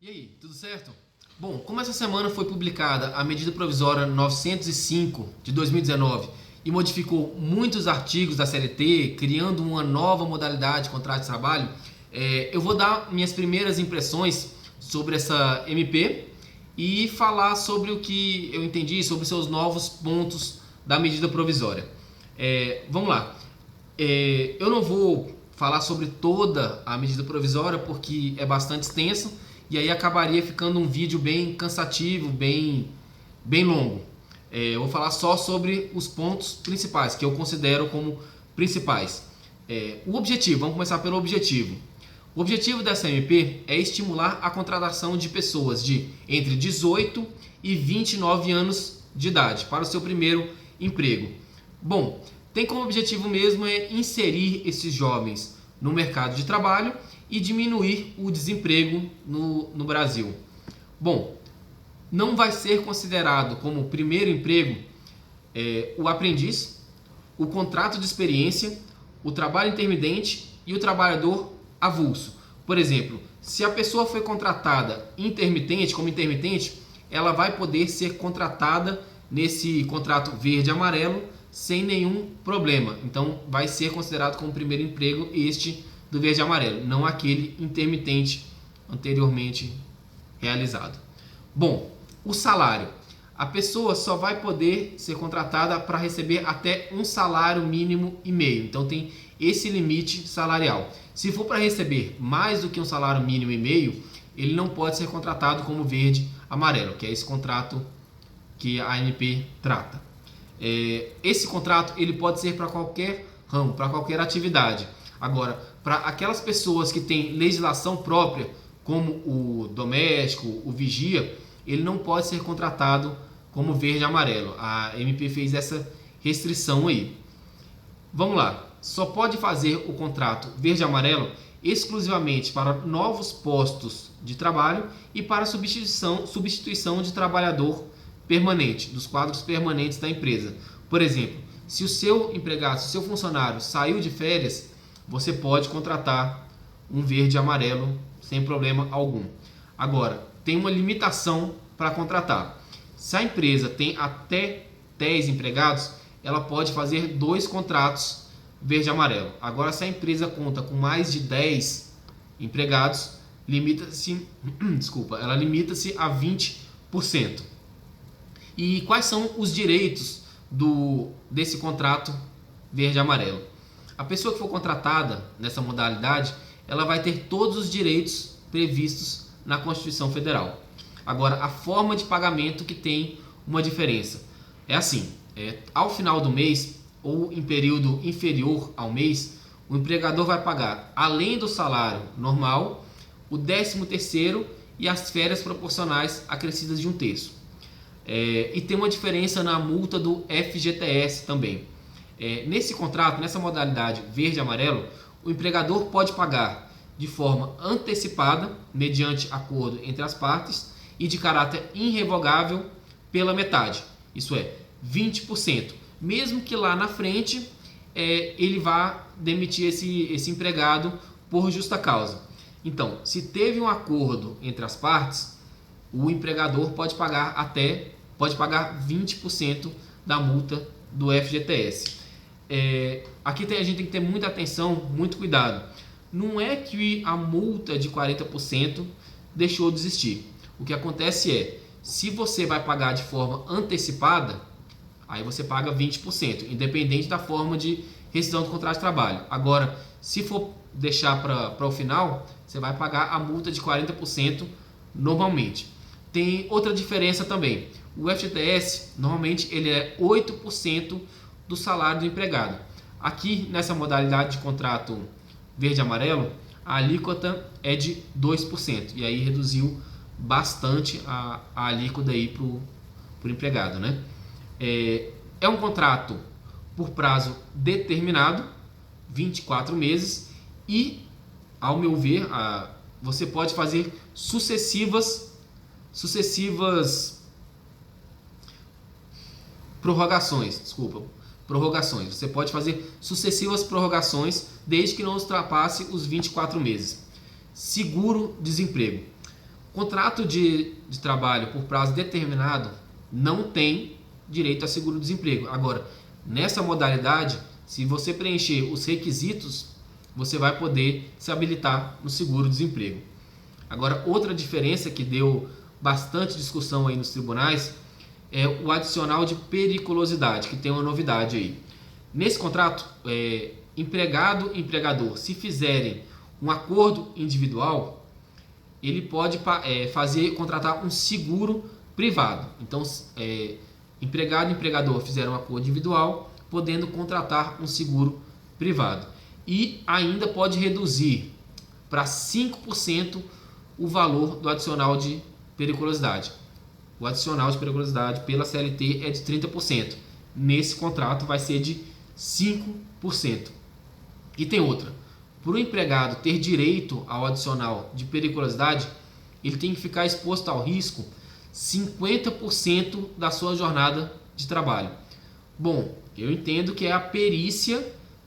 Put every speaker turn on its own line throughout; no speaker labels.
E aí, tudo certo? Bom, como essa semana foi publicada a medida provisória 905 de 2019 e modificou muitos artigos da CLT, criando uma nova modalidade de contrato de trabalho, eu vou dar minhas primeiras impressões sobre essa MP e falar sobre o que eu entendi, sobre seus novos pontos da medida provisória. Vamos lá. Eu não vou falar sobre toda a medida provisória porque é bastante extensa e aí acabaria ficando um vídeo bem cansativo, bem longo. Eu vou falar só sobre os pontos principais, que eu considero como principais. O objetivo, vamos começar pelo objetivo. O objetivo dessa MP é estimular a contratação de pessoas de entre 18 e 29 anos de idade para o seu primeiro emprego. Bom, tem como objetivo mesmo inserir esses jovens no mercado de trabalho e diminuir o desemprego no Brasil. Bom, não vai ser considerado como primeiro emprego o aprendiz, o contrato de experiência, o trabalho intermitente e o trabalhador avulso. Por exemplo, se a pessoa foi contratada como intermitente, ela vai poder ser contratada nesse contrato verde e amarelo sem nenhum problema. Então vai ser considerado como primeiro emprego este do verde e amarelo, não aquele intermitente anteriormente realizado. Bom, o salário. A pessoa só vai poder ser contratada para receber até um salário mínimo e meio. Então tem esse limite salarial. Se for para receber mais do que um salário mínimo e meio, ele não pode ser contratado como verde amarelo, que é esse contrato que a ANP trata. Esse contrato ele pode ser para qualquer ramo, para qualquer atividade. Agora, para aquelas pessoas que têm legislação própria, como o doméstico, o vigia, ele não pode ser contratado como verde e amarelo. A MP fez essa restrição aí. Vamos lá. Só pode fazer o contrato verde e amarelo exclusivamente para novos postos de trabalho e para substituição de trabalhador permanente, dos quadros permanentes da empresa. Por exemplo, se o seu empregado, se o seu funcionário saiu de férias, você pode contratar um verde e amarelo sem problema algum. Agora, tem uma limitação para contratar. Se a empresa tem até 10 empregados, ela pode fazer 2 contratos verde e amarelo. Agora, se a empresa conta com mais de 10 empregados, ela limita-se a 20%. E quais são os direitos desse contrato verde e amarelo? A pessoa que for contratada nessa modalidade, ela vai ter todos os direitos previstos na Constituição Federal. Agora, a forma de pagamento que tem uma diferença. É assim, ao final do mês ou em período inferior ao mês, o empregador vai pagar, além do salário normal, o 13º e as férias proporcionais acrescidas de 1/3. E tem uma diferença na multa do FGTS também. Nesse contrato, nessa modalidade verde e amarelo, o empregador pode pagar de forma antecipada, mediante acordo entre as partes, e de caráter irrevogável pela metade, isso é, 20%. Mesmo que lá na frente ele vá demitir esse empregado por justa causa. Então, se teve um acordo entre as partes, o empregador pode pagar 20% da multa do FGTS. Aqui a gente tem que ter muita atenção, muito cuidado. Não é que a multa de 40% deixou de existir. O que acontece se você vai pagar de forma antecipada, aí você paga 20%, independente da forma de rescisão do contrato de trabalho. Agora, se for deixar para o final, você vai pagar a multa de 40% normalmente. Tem outra diferença também. O FGTS, normalmente, ele é 8% do salário do empregado. Aqui, nessa modalidade de contrato verde e amarelo, a alíquota é de 2%. E aí reduziu bastante a alíquota aí para o empregado, né? É um contrato por prazo determinado, 24 meses, e, ao meu ver, você pode fazer sucessivas prorrogações. Você pode fazer sucessivas prorrogações desde que não ultrapasse os 24 meses. Seguro-desemprego. Contrato de trabalho por prazo determinado não tem direito a seguro-desemprego. Agora, nessa modalidade, se você preencher os requisitos, você vai poder se habilitar no seguro-desemprego. Agora, outra diferença que deu bastante discussão aí nos tribunais é o adicional de periculosidade, que tem uma novidade aí. Nesse contrato, empregado e empregador, se fizerem um acordo individual, ele pode contratar um seguro privado. Então, empregado e empregador fizeram um acordo individual, podendo contratar um seguro privado. E ainda pode reduzir para 5% o valor do adicional de periculosidade. O adicional de periculosidade pela CLT é de 30%. Nesse contrato vai ser de 5%. E tem outra. Para o empregado ter direito ao adicional de periculosidade, ele tem que ficar exposto ao risco 50% da sua jornada de trabalho. Bom, eu entendo que é a perícia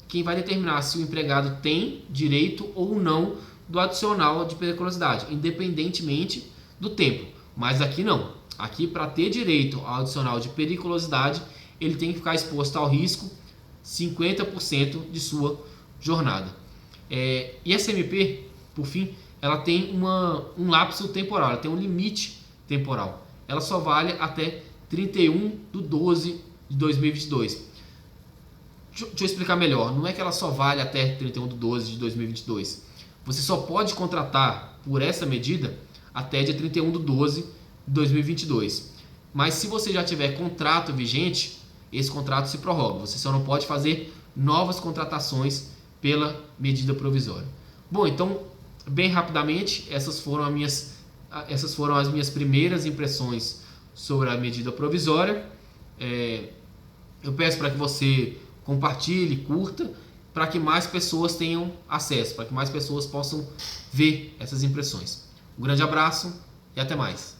quem vai determinar se o empregado tem direito ou não do adicional de periculosidade, independentemente do tempo. Mas aqui não. Aqui, para ter direito ao adicional de periculosidade, ele tem que ficar exposto ao risco 50% de sua jornada. E a CMP, por fim, ela tem um lapso temporal, ela tem um limite temporal. Ela só vale até 31/12/2022. Deixa eu explicar melhor. Não é que ela só vale até 31/12/2022. Você só pode contratar por essa medida até dia 31/12/2022. Mas se você já tiver contrato vigente, esse contrato se prorroga. Você só não pode fazer novas contratações pela medida provisória. Bom, então, bem rapidamente, essas foram as minhas primeiras impressões sobre a medida provisória. Eu peço para que você compartilhe, curta, para que mais pessoas tenham acesso, para que mais pessoas possam ver essas impressões. Um grande abraço e até mais.